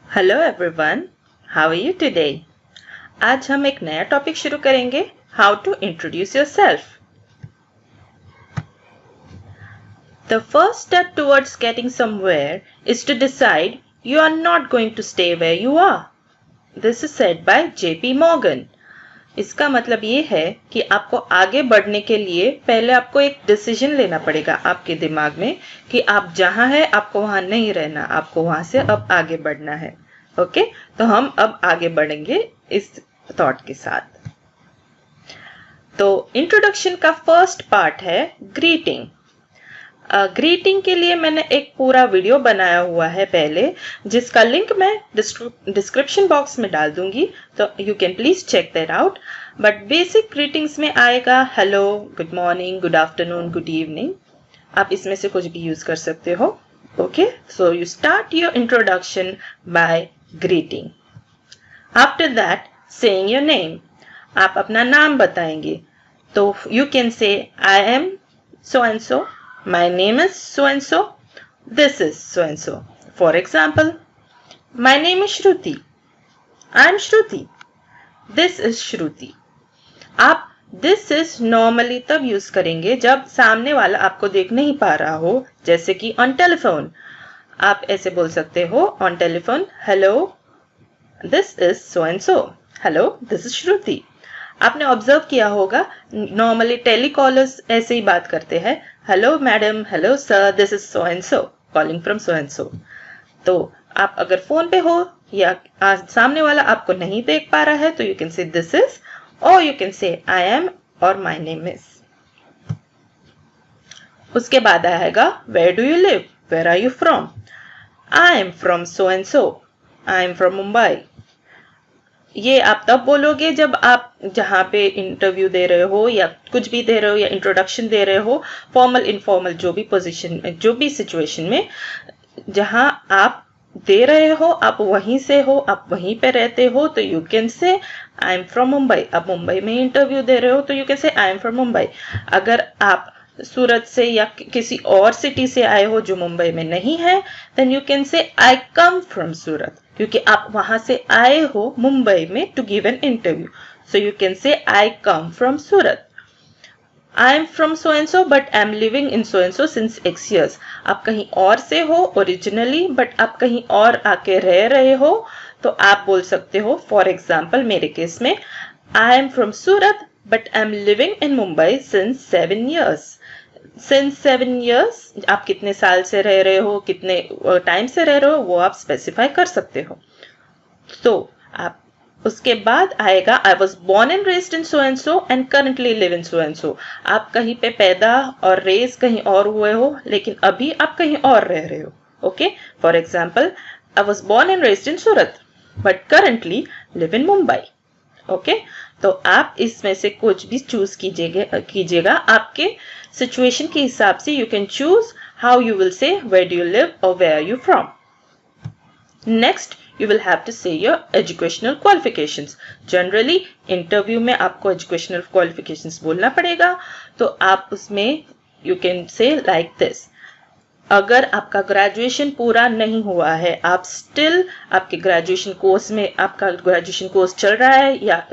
Hello everyone, how are you today? आज हम एक नया टॉपिक शुरू करेंगे, how to introduce yourself. The first step towards getting somewhere is to decide you are not going to stay where you are. This is said by J.P. Morgan. इसका मतलब ये है कि आपको आगे बढ़ने के लिए पहले आपको एक डिसीजन लेना पड़ेगा आपके दिमाग में कि आप जहां हैं आपको वहां नहीं रहना, आपको वहां से अब आगे बढ़ना है। ओके, तो हम अब आगे बढ़ेंगे इस थॉट के साथ। तो इंट्रोडक्शन का फर्स्ट पार्ट है ग्रीटिंग। ग्रीटिंग के लिए मैंने एक पूरा वीडियो बनाया हुआ है पहले, जिसका लिंक मैं डिस्क्रिप्शन बॉक्स में डाल दूंगी, तो you can please check that out. But basic greetings में आएगा hello, good morning, good afternoon, good evening. आप इसमें से कुछ भी यूज कर सकते हो। Okay, so you start your introduction by greeting. After that saying your name, आप अपना नाम बताएंगे। तो you can say I am so and so, my name is so and so, this is so and so. For example, my name is Shruti, I am Shruti, this is Shruti. आप this is normally तब use करेंगे जब सामने वाला आपको देख नहीं पा रहा हो, जैसे कि on telephone आप ऐसे बोल सकते हो on telephone, hello, this is so and so, hello, this is Shruti. आपने ऑब्जर्व किया होगा नॉर्मली टेलीकॉलर्स ऐसे ही बात करते हैं, hello madam, hello sir, this is so and so, calling from so and सो। तो आप अगर फोन पे हो या सामने वाला आपको नहीं देख पा रहा है तो you can say this is, और you can say I am और माय नेम इज। उसके बाद आएगा where do you live, where are you from. I am from so and so, I am from Mumbai. ये आप तब बोलोगे जब आप जहां पे इंटरव्यू दे रहे हो या कुछ भी दे रहे हो या इंट्रोडक्शन दे रहे हो, फॉर्मल इनफॉर्मल जो भी पोजीशन में, जो भी सिचुएशन में जहां आप दे रहे हो, आप वहीं से हो, आप वहीं पे रहते हो, तो you can say I am from Mumbai. आप मुंबई में इंटरव्यू दे रहे हो तो you can say I am from Mumbai. अगर आप सूरत से या किसी और सिटी से आए हो जो मुंबई में नहीं है, then you can say I come from सूरत, क्योंकि आप वहां से आए हो मुंबई में to give an interview, so you can say I come from Surat. I am from so and so but I am living in so and so since X years। आप कहीं और से हो ओरिजिनली, बट आप कहीं और आके रह रहे हो, तो आप बोल सकते हो, फॉर एग्जाम्पल मेरे केस में, आई am from Surat but I am living in Mumbai since 7 years। Since 7 years आप कितने साल से रह रहे हो, कितने टाइम से रह रहे हो, वो आप स्पेसिफाई कर सकते हो। तो आप उसके बाद आएगा I was born and raised in so and so and currently live in so and so. आप कहीं पे पैदा और रेस कहीं और हुए हो, लेकिन अभी आप कहीं और रह रहे हो। Okay, for example I was born and raised in Surat but currently live in Mumbai. Okay, तो आप इसमें से कुछ भी चूज कीजिएगा आपके सिचुएशन के हिसाब से। You can choose how you will say where do you live और where are you from. Next you will have to say your educational qualifications. Generally interview में आपको educational qualifications बोलना पड़ेगा, तो आप उसमें you can say like this. अगर आपका ग्रेजुएशन पूरा नहीं हुआ है, आप स्टिल आपके ग्रेजुएशन कोर्स में, आपका ग्रेजुएशन कोर्स चल रहा है, या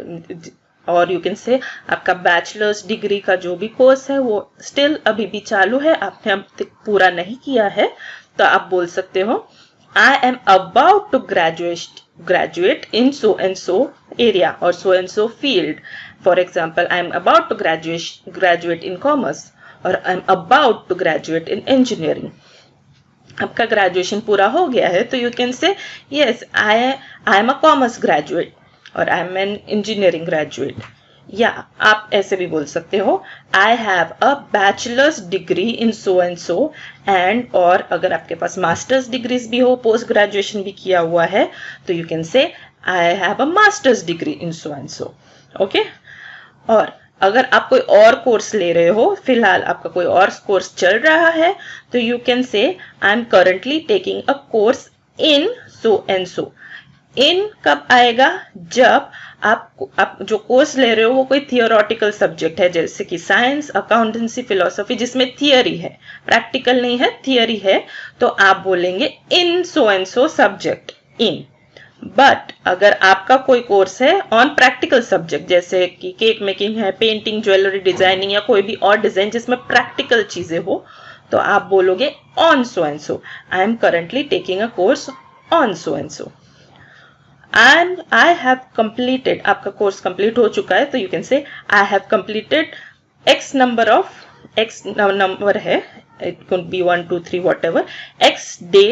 और यू कैन से आपका बैचलर्स डिग्री का जो भी कोर्स है वो स्टिल अभी भी चालू है, आपने अब तक पूरा नहीं किया है, तो आप बोल सकते हो I am about to graduate in so and so area or so and so field. For example, I am about to graduate in commerce or I am about to graduate in engineering. आपका graduation पूरा हो गया है तो you can से yes, I am a commerce graduate or I am an engineering graduate. या आप ऐसे भी बोल सकते हो I have a bachelors degree in so and so and, और अगर आपके पास मास्टर्स डिग्रीज भी हो, पोस्ट ग्रेजुएशन भी किया हुआ है, तो you can say I have a masters degree in so and so. Okay, और अगर आप कोई और कोर्स ले रहे हो, फिलहाल आपका कोई और कोर्स चल रहा है, तो you can say I am currently taking a course in so and so. In कब आएगा, जब आप जो कोर्स ले रहे हो वो कोई थियोरेटिकल सब्जेक्ट है, जैसे कि साइंस, अकाउंटेंसी, फिलोसफी, जिसमें थियरी है, प्रैक्टिकल नहीं है, थियरी है, तो आप बोलेंगे in so and so subject, in. But अगर आपका कोई कोर्स है ऑन प्रैक्टिकल सब्जेक्ट, जैसे कि केक मेकिंग है, पेंटिंग, ज्वेलरी डिजाइनिंग या कोई भी और डिजाइन जिसमें प्रैक्टिकल चीजें हो, तो आप बोलोगे on so and so. I am currently taking a course on so and so. And I have completed, आपका कोर्स कंप्लीट हो चुका है तो you can say I have completed X number of, X number है, it could be 1 2 3 whatever, X day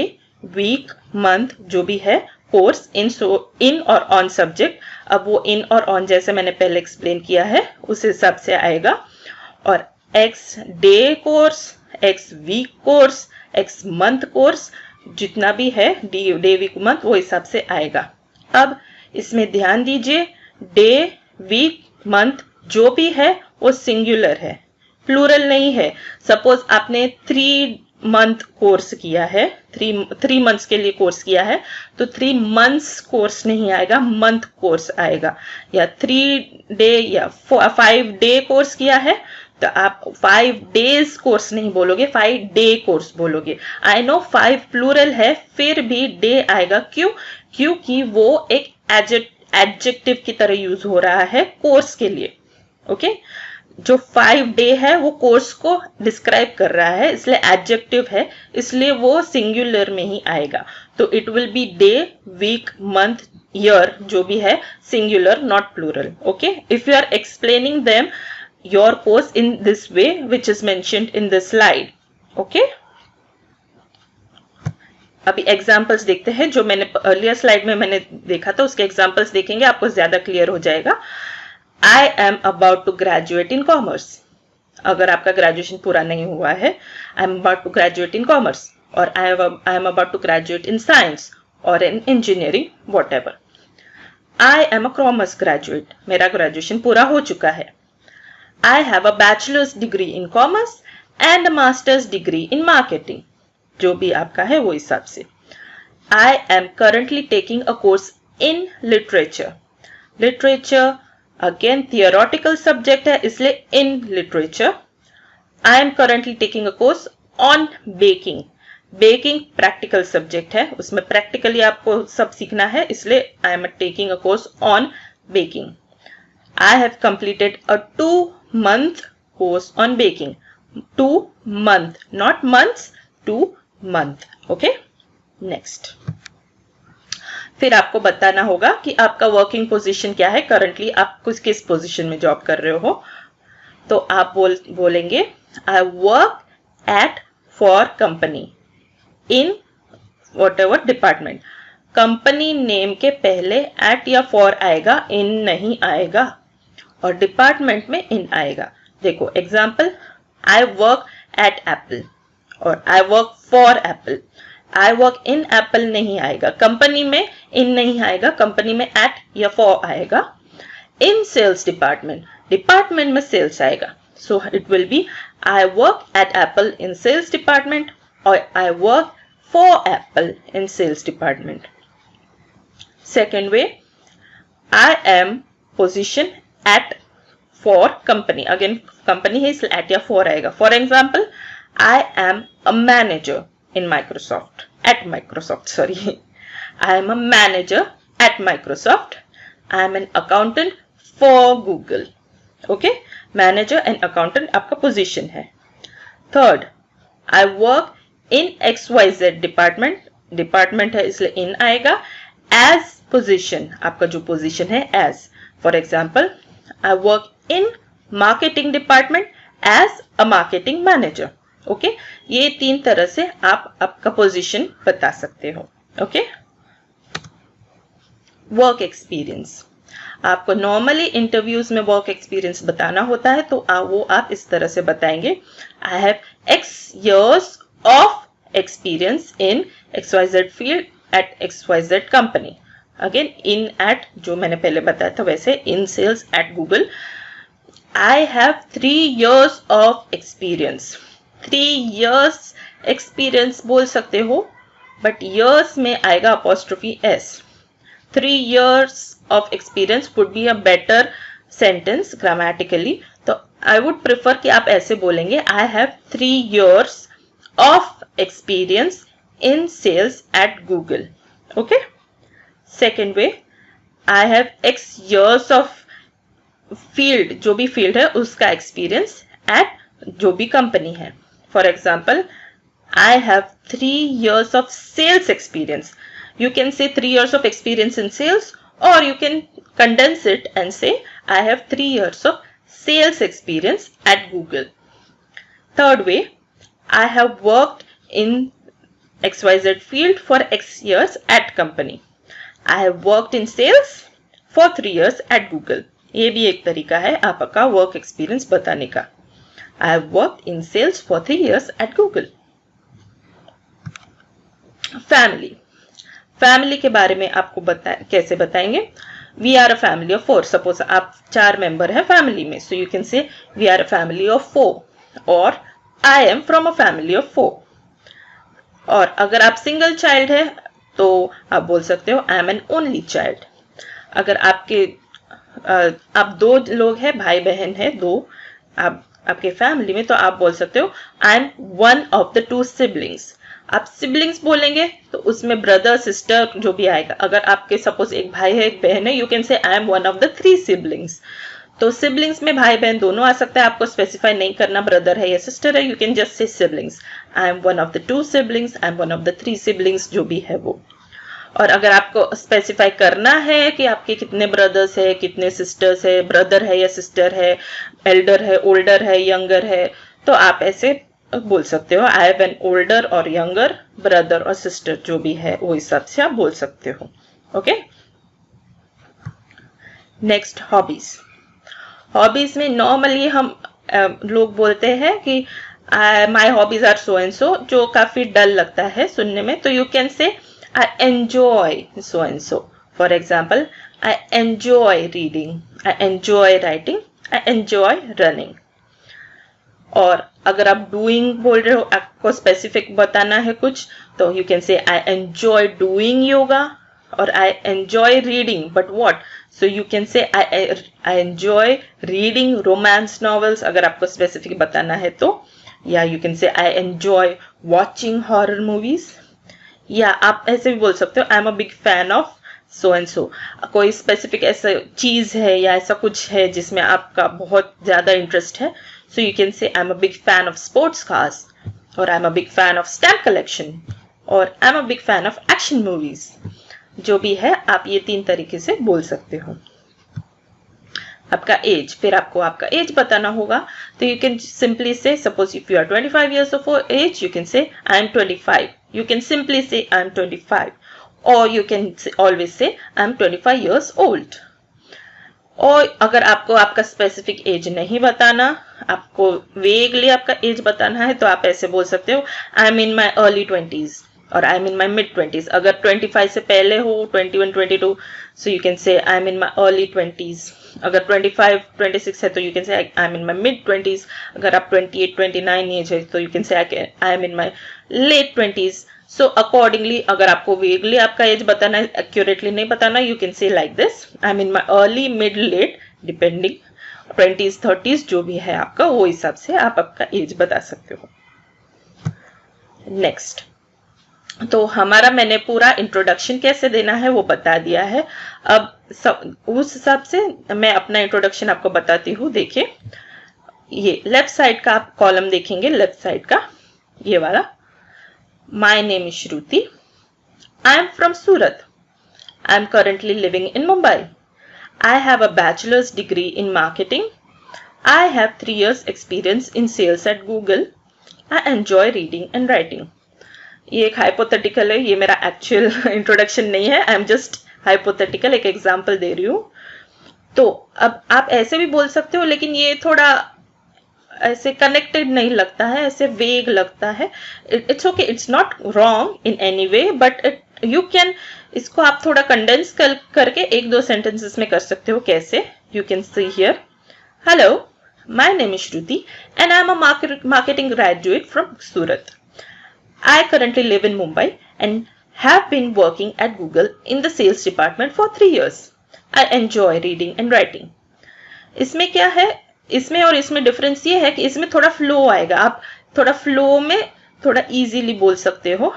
week month जो भी है course in और ऑन सब्जेक्ट. अब वो इन और ऑन जैसे मैंने पहले एक्सप्लेन किया है उस हिसाब से आएगा. और X day course, X week course, X month course, जितना भी है डे वीक मंथ वो हिसाब से आएगा. अब इसमें ध्यान दीजिए, डे वीक मंथ जो भी है वो सिंगुलर है, प्लूरल नहीं है. सपोज आपने 3 मंथ कोर्स किया है, 3 मंथ्स के लिए कोर्स किया है, तो 3 मंथ्स कोर्स नहीं आएगा, मंथ कोर्स आएगा. या 3 डे या 5 डे कोर्स किया है तो आप 5 डेज कोर्स नहीं बोलोगे, 5 डे कोर्स बोलोगे. आई नो 5 प्लूरल है, फिर भी डे आएगा. क्यों? क्योंकि वो एक एडजेक्टिव की तरह यूज हो रहा है कोर्स के लिए. ओके जो 5 डे है वो कोर्स को डिस्क्राइब कर रहा है, इसलिए एडजेक्टिव है, इसलिए वो सिंगुलर में ही आएगा. तो it will be day week month year जो भी है singular, not plural. Okay if you are explaining them your course in this way which is mentioned in this slide. Okay अभी एग्जाम्पल्स देखते हैं, जो मैंने अर्लियर स्लाइड में मैंने देखा था उसके एग्जाम्पल्स देखेंगे, आपको ज्यादा क्लियर हो जाएगा. I am about to graduate in commerce. अगर आपका ग्रेजुएशन पूरा नहीं हुआ है, I am about to graduate in commerce, और I am about to graduate in science or in engineering, whatever. I am a commerce graduate. मेरा graduation पूरा हो चुका है. I have a bachelor's degree in commerce and a master's degree in marketing. जो भी आपका है वो हिसाब से. I am currently taking a course in literature. Literature again theoretical subject है इसलिए in literature. I am currently taking a course on baking. Baking practical subject है, उसमें प्रैक्टिकली आपको सब सीखना है, इसलिए I am taking a course on baking. I have completed a 2 month course on baking. 2 month, not months, 2 month. Okay next फिर आपको बताना होगा कि आपका वर्किंग पोजीशन क्या है, करंटली आप किस पोजीशन में जॉब कर रहे हो. तो आप बोलेंगे आई work eight for company in what ever department. Company name के पहले एट या फॉर आएगा, इन नहीं आएगा, और डिपार्टमेंट में इन आएगा. देखो example, I work at Apple और I work for Apple. I work in Apple नहीं आएगा, कंपनी में इन नहीं आएगा, कंपनी में एट या फॉर आएगा. इन सेल्स डिपार्टमेंट, डिपार्टमेंट में सेल्स आएगा, so it will be I work at Apple in sales department और I work for Apple in sales department. Second way, I am position at for company. Again company है इसलिए at या for आएगा. For example, I am a manager in Microsoft, at Microsoft, sorry. I am a manager at Microsoft. I am an accountant for Google. Okay, manager and accountant आपका position है. Third, I work in XYZ department. Department है इसलिए in आएगा. As position, आपका जो position है as. For example, I work in marketing department as a marketing manager. Okay ये 3 तरह से आप आपका पोजीशन बता सकते हो. ओके वर्क एक्सपीरियंस, आपको नॉर्मली इंटरव्यूज में वर्क एक्सपीरियंस बताना होता है, तो वो आप इस तरह से बताएंगे. I have X years of experience in XYZ field at XYZ कंपनी. अगेन इन एट जो मैंने पहले बताया था वैसे, in sales at Google. I have 3 years of experience. 3 years experience बोल सकते हो, बट years में आएगा apostrophe s. 3 years of experience would be a better sentence grammatically. तो I would prefer कि आप ऐसे बोलेंगे, I have 3 years of experience in sales at Google. Okay? Second way, I have x years of field, जो भी field है उसका experience eight जो भी कंपनी है. For example, I have 3 years of sales experience. You can say 3 years of experience in sales, or you can condense it and say I have 3 years of sales experience at Google. Third way, I have worked in XYZ field for X years at company. I have worked in sales for 3 years at Google. ये भी एक तरीका है आपका work experience बताने का. I have worked in sales for 3 years at Google. Family के बारे में आपको कैसे बताएंगे. We are a family of 4. Suppose आप 4 मेंबर है फैमिली में, so you can say we are a family of 4, और I am from a family of 4. और अगर आप सिंगल चाइल्ड है तो आप बोल सकते हो I am an only child. अगर आप 2 लोग हैं, भाई बहन है 2 आपके फैमिली में, तो आप बोल सकते हो I M one of the 2 siblings. आप सिबलिंग्स बोलेंगे तो उसमें ब्रदर सिस्टर जो भी आएगा. अगर आपके सपोज एक भाई है एक बहन है, you can say I M one of the 3 siblings. तो सिबलिंग्स में भाई बहन दोनों आ सकता है, आपको स्पेसिफाई नहीं करना ब्रदर है या सिस्टर है. You can just say siblings. I am one of the 2 siblings, I am one of the 3 siblings, जो भी है वो. और अगर आपको स्पेसिफाई करना है कि आपके कितने ब्रदर्स है, कितने सिस्टर्स है, ब्रदर है या सिस्टर है, एल्डर है, ओल्डर है, यंगर है, तो आप ऐसे बोल सकते हो आई हैव एन ओल्डर और यंगर ब्रदर और सिस्टर, जो भी है वो हिसाब से आप बोल सकते हो. ओके. नेक्स्ट, हॉबीज में नॉर्मली हम लोग बोलते हैं कि my hobbies are so and so, जो काफी डल लगता है सुनने में. तो you can say I enjoy so and so. For example, I enjoy reading, I enjoy writing, I enjoy running. और अगर आप doing बोल रहे हो, आपको specific बताना है कुछ, तो you can say I enjoy doing yoga, और I enjoy reading, but what? So you can say I enjoy reading romance novels, अगर आपको specific बताना है तो. या you can say I enjoy watching horror movies. या आप ऐसे भी बोल सकते हो I am a big fan of so and सो. कोई स्पेसिफिक ऐसा चीज है या ऐसा कुछ है जिसमें आपका बहुत ज्यादा इंटरेस्ट है, सो you can say I am a big fan of sports cars, और I am a big fan of stamp collection, और I am a big fan of action movies. जो भी है आप ये 3 तरीके से बोल सकते हो. आपका एज, फिर आपको आपका एज बताना होगा, तो you can simply say suppose if you are 25 years of age, you can say I am 25. You can simply say I am 25, or you can always say I am 25 years old. और अगर आपको आपका specific as नहीं बताना, आपको vaguely आपका as बताना है, तो आप ऐसे बोल सकते हो I am in my early 20s और I am in my mid 20s. अगर 25 से पहले हो 21, 22, सो you can say I am in my early 20s. अगर 25, 26 है तो you can say I am in my mid 20s. अगर आप 28, 29 एज है तो you can say I am in my late 20s. So accordingly अगर आपको वेगली आपका एज बताना है, एक्यूरेटली नहीं बताना, you can say like this I am in my early, mid, late, depending 20s, 30s, जो भी है आपका वो हिसाब से आप आपका एज बता सकते हो. नेक्स्ट, तो हमारा मैंने पूरा इंट्रोडक्शन कैसे देना है वो बता दिया है. अब उस हिसाब से मैं अपना इंट्रोडक्शन आपको बताती हूँ. देखिए, ये लेफ्ट साइड का आप कॉलम देखेंगे, लेफ्ट साइड का ये वाला. My name is Shruti. I am from Surat. I M currently living in Mumbai. I have a bachelor's degree in marketing. I have 3 years experience in sales at Google. I enjoy reading and writing. ये एक hypothetical है, ये मेरा actual introduction नहीं है. I am just hypothetical, एक example दे रही हूँ. तो अब आप ऐसे भी बोल सकते हो, लेकिन ये थोड़ा ऐसे कनेक्टेड नहीं लगता है, ऐसे वेग लगता है. It's okay, it's not wrong in any way, but you can इसको आप थोड़ा कंडेंस करके 1-2 सेंटेंसेस में कर सकते हो. कैसे? You can see here, hello, my name is Shruti and I am a marketing graduate from Surat. I currently live in Mumbai and have been working at Google in the sales department for 3 years. I enjoy reading and writing. इसमें क्या है, इसमें और इसमें difference ये है कि इसमें थोड़ा फ्लो आएगा. आप थोड़ा फ्लो में थोड़ा इजीली बोल सकते हो,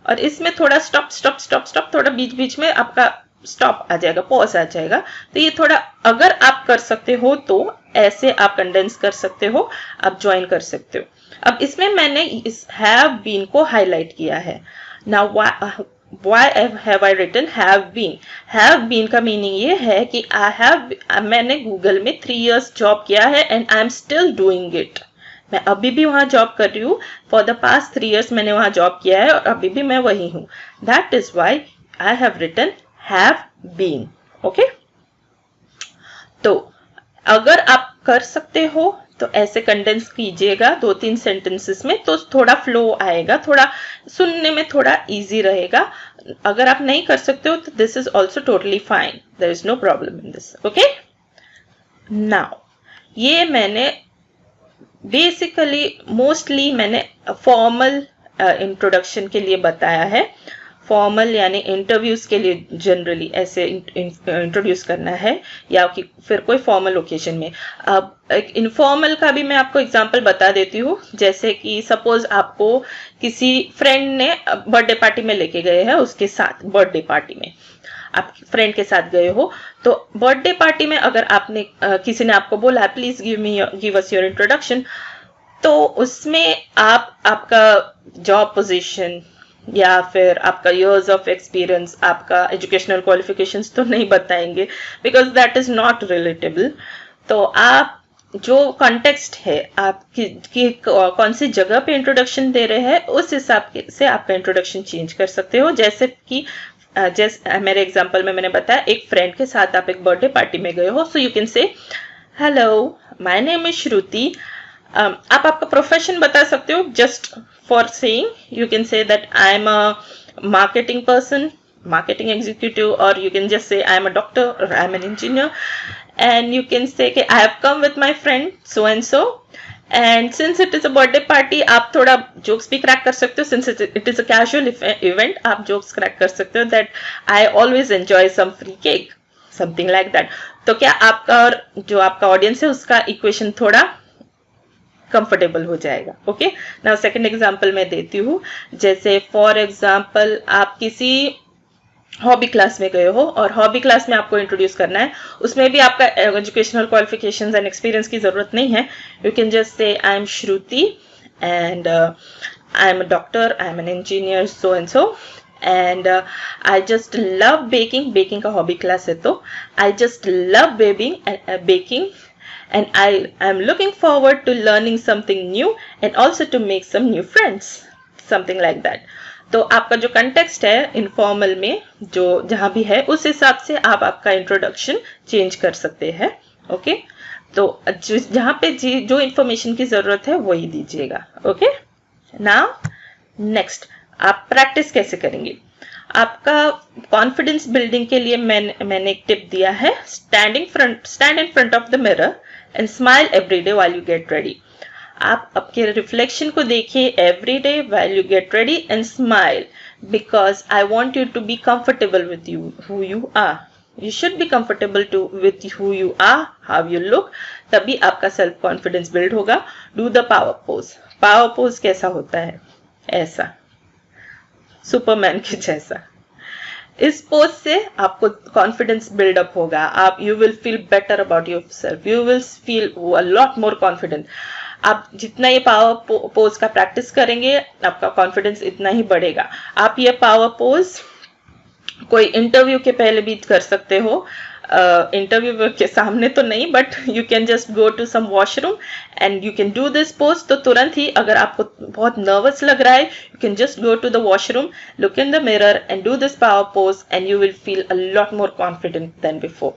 और इसमें थोड़ा स्टॉप स्टॉप स्टॉप स्टॉप, थोड़ा बीच बीच में आपका स्टॉप आ जाएगा, पॉज आ जाएगा। तो ये थोड़ा अगर आप कर सकते हो तो ऐसे आप कंडेंस कर सकते हो, आप ज्वाइन कर सकते हो। अब इसमें मैंने इस हैव बीन को हाईलाइट किया है। Now why have I written have been? Have been का मीनिंग ये है कि मैंने गूगल में 3 years जॉब किया है and I am still doing it. मैं अभी भी वहां जॉब कर रही हूँ। फॉर द पास्ट 3 years मैंने वहां जॉब किया है और अभी भी मैं वही हूँ। That is why I have written have been. Okay, तो अगर आप कर सकते हो तो ऐसे कंडेंस कीजिएगा 2-3 सेंटेंसेस में, तो थोड़ा फ्लो आएगा, थोड़ा सुनने में थोड़ा इजी रहेगा। अगर आप नहीं कर सकते हो तो this is also totally fine, there is no problem in this. Okay, now ये मैंने बेसिकली मोस्टली मैंने फॉर्मल इंट्रोडक्शन के लिए बताया है। फॉर्मल यानी इंटरव्यूज के लिए जनरली ऐसे इंट्रोड्यूस करना है, या कि फिर कोई फॉर्मल ओकेजन में। अब एक इनफॉर्मल का भी मैं आपको एग्जांपल बता देती हूँ। जैसे कि सपोज आपको किसी फ्रेंड ने बर्थडे पार्टी में लेके गए हैं, उसके साथ बर्थडे पार्टी में आप फ्रेंड के साथ गए हो, तो बर्थडे पार्टी में अगर आपने किसी ने आपको बोला please give us your introduction, तो उसमें आप आपका जॉब पोजीशन या फिर आपका years ऑफ एक्सपीरियंस, आपका एजुकेशनल क्वालिफिकेशंस तो नहीं बताएंगे, because that is not relatable. तो आप जो कॉन्टेक्स्ट है, आपकी कौन सी जगह पे इंट्रोडक्शन दे रहे हैं, उस हिसाब से आपका इंट्रोडक्शन चेंज कर सकते हो। जैसे कि जैसे मेरे एग्जांपल में मैंने बताया, एक फ्रेंड के साथ आप एक बर्थडे पार्टी में गए हो, so you can say hello my name is Shruti. आप आपका प्रोफेशन बता सकते हो, just for saying you can say that I am a marketing person, marketing executive, or you can just say I am a doctor or I am an engineer, and you can say कि I have come with my friend so and so, and since it is a birthday party आप थोड़ा jokes भी crack कर सकते हो, since it is a casual event आप jokes crack कर सकते हो that I always enjoy some free cake, something like that। तो क्या आपका और जो आपका ऑडियंस है उसका इक्वेशन थोड़ा कंफर्टेबल हो जाएगा। ओके, नाउ सेकंड एग्जांपल मैं देती हूँ। जैसे फॉर एग्जांपल आप किसी हॉबी क्लास में गए हो और हॉबी क्लास में आपको इंट्रोड्यूस करना है, उसमें भी आपका एजुकेशनल क्वालिफिकेशंस एंड एक्सपीरियंस की जरूरत नहीं है। You can just say I M Shruti and I am a doctor, I am an engineer so and so, and I just love baking। Baking का हॉबी क्लास है, तो I just love baking and I am looking forward to learning something new and also to make some new friends, something like that। तो आपका जो context है informal में जो जहां भी है, उस हिसाब से आप आपका इंट्रोडक्शन चेंज कर सकते हैं। ओके, तो जहां पे जो इंफॉर्मेशन की जरूरत है वही दीजिएगा। ओके, नाउ नेक्स्ट आप प्रैक्टिस कैसे करेंगे। आपका कॉन्फिडेंस बिल्डिंग के लिए मैंने एक टिप दिया है, stand in front of the mirror and smile every day while you get ready. आप आपके रिफ्लेक्शन को देखिए every day while you get ready and smile, because I want you to be comfortable with you who you are. You should be comfortable with who you are, how you look, तभी आपका self confidence build होगा। Do the power pose. Power pose कैसा होता है, ऐसा Superman के जैसा। इस पोज से आपको कॉन्फिडेंस बिल्डअप होगा, आप you will feel better about your self, you will feel a lot more confident. आप जितना ये पावर पोज का प्रैक्टिस करेंगे आपका कॉन्फिडेंस इतना ही बढ़ेगा। आप ये पावर पोज कोई इंटरव्यू के पहले भी कर सकते हो, इंटरव्यू के सामने तो नहीं, but you can just go to some washroom and you can do this pose. तो तुरंत ही अगर आपको बहुत नर्वस लग रहा है, you can just go to the washroom, look in the mirror and do this power pose and you will feel a lot more confident than before.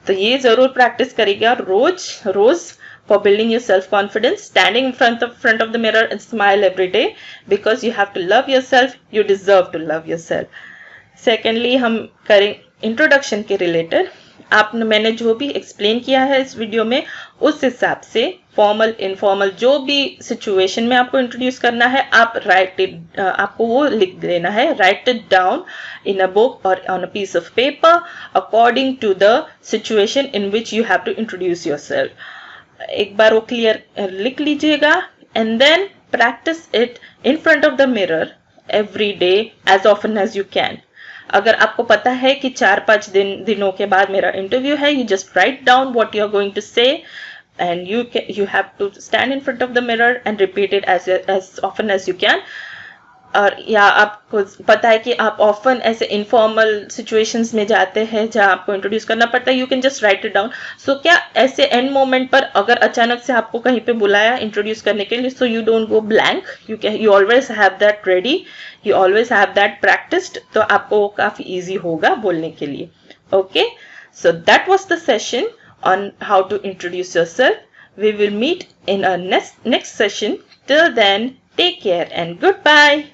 तो ये जरूर प्रैक्टिस करिएगा रोज for building your self confidence, standing in front of the mirror and smile every day, because you have to love yourself, you deserve to love yourself। secondly हम करें introduction के related. आपने मैंने जो भी एक्सप्लेन किया है इस वीडियो में, उस हिसाब से फॉर्मल इनफॉर्मल जो भी सिचुएशन में आपको इंट्रोड्यूस करना है, आप आपको वो लिख देना है, write it down in a book और on a piece of paper according to the situation in which you have to introduce yourself. एक बार वो क्लियर लिख लीजिएगा and then practice it in front of the mirror every day as often as you can. अगर आपको पता है कि 4-5 दिनों के बाद मेरा इंटरव्यू है, you just write down what you are going to say and you have to stand in front of the mirror and repeat it as often as you can. और या आपको पता है कि आप ऑफन ऐसे इनफॉर्मल सिचुएशंस में जाते हैं जहां आपको इंट्रोड्यूस करना पड़ता है, you can just write it down. So क्या ऐसे एंड मोमेंट पर अगर अचानक से आपको कहीं पे बुलाया इंट्रोड्यूस करने के लिए, so you don't go blank, you always have that ready, you always have that practised, तो आपको काफी इजी होगा बोलने के लिए. Okay, so that was the session on how to introduce yourself. We will meet in our next session. Till then, take care and goodbye.